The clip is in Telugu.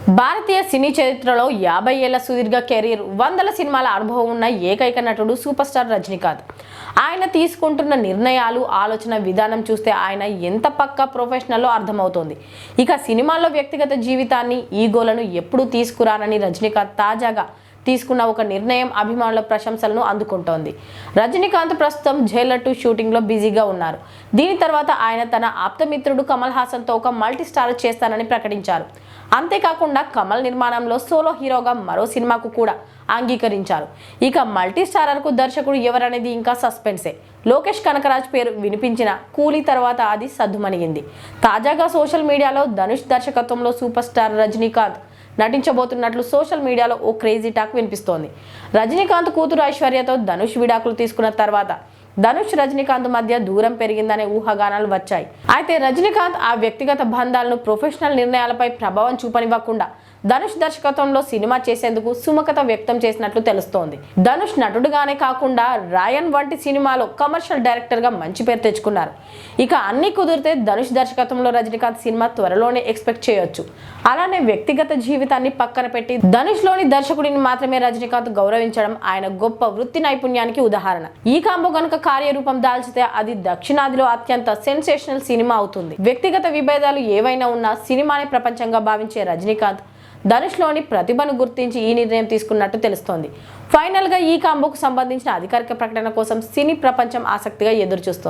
భారతీయ సినీ చరిత్రలో 50 ఏళ్ల సుదీర్ఘ కెరీర్, వందల సినిమాల అనుభవం ఉన్న ఏకైక నటుడు సూపర్ స్టార్ రజనీకాంత్. ఆయన తీసుకుంటున్న నిర్ణయాలు, ఆలోచన విధానం చూస్తే ఆయన ఎంత పక్కా ప్రొఫెషనల్లో అర్థమవుతోంది. ఇక సినిమాల్లో వ్యక్తిగత జీవితాన్ని, ఈగోలను ఎప్పుడూ తీసుకురానని రజనీకాంత్ తాజాగా తీసుకున్న ఒక నిర్ణయం అభిమానుల ప్రశంసలను అందుకుంటోంది. రజనీకాంత్ ప్రస్తుతం జైలర్ 2 షూటింగ్లో బిజీగా ఉన్నారు. దీని తర్వాత ఆయన తన ఆప్తమిత్రుడు కమల్ హాసన్తో ఒక మల్టీ స్టార్ చేస్తానని ప్రకటించారు. అంతేకాకుండా కమల్ నిర్మాణంలో సోలో హీరోగా మరో సినిమాకు కూడా అంగీకరించారు. ఇక మల్టీ స్టారర్కు దర్శకుడు ఎవరనేది ఇంకా సస్పెన్సే. లోకేష్ కనకరాజ్ పేరు వినిపించిన కూలీ తర్వాత అది సద్దుమణిగింది. తాజాగా సోషల్ మీడియాలో ధనుష్ దర్శకత్వంలో సూపర్ స్టార్ రజనీకాంత్ నటించబోతున్నట్లు సోషల్ మీడియాలో ఓ క్రేజీ టాక్ వినిపిస్తోంది. రజనీకాంత్ కూతురు ఐశ్వర్యతో ధనుష్ విడాకులు తీసుకున్న తర్వాత ధనుష్ రజనీకాంత్ మధ్య దూరం పెరిగిందనే ఊహాగానాలు వచ్చాయి. అయితే రజనీకాంత్ ఆ వ్యక్తిగత బంధాలను ప్రొఫెషనల్ నిర్ణయాలపై ప్రభావం చూపనివ్వకుండా ధనుష్ దర్శకత్వంలో సినిమా చేసేందుకు సుముఖత వ్యక్తం చేసినట్లు తెలుస్తోంది. ధనుష్ నటుడుగానే కాకుండా రాయన్ వంటి సినిమాలో కమర్షియల్ డైరెక్టర్ గా మంచి పేరు తెచ్చుకున్నారు. ఇక అన్ని కుదిరితే ధనుష్ దర్శకత్వంలో రజనీకాంత్ సినిమా త్వరలోనే ఎక్స్పెక్ట్ చేయొచ్చు. అలానే వ్యక్తిగత జీవితాన్ని పక్కన పెట్టి ధనుష్ లోని దర్శకుడిని మాత్రమే రజనీకాంత్ గౌరవించడం ఆయన గొప్ప వృత్తి నైపుణ్యానికి ఉదాహరణ. ఈ కాంబో గనుక కార్యరూపం దాల్చితే అది దక్షిణాదిలో అత్యంత సెన్సేషనల్ సినిమా అవుతుంది. వ్యక్తిగత విభేదాలు ఏవైనా ఉన్నా సినిమాని ప్రపంచంగా భావించే రజనీకాంత్ ధనుష్లోని ప్రతిభను గుర్తించి ఈ నిర్ణయం తీసుకున్నట్టు తెలుస్తోంది. ఫైనల్ గా ఈ కాంబోకు సంబంధించిన అధికారిక ప్రకటన కోసం సినీ ప్రపంచం ఆసక్తిగా ఎదురుచూస్తోంది.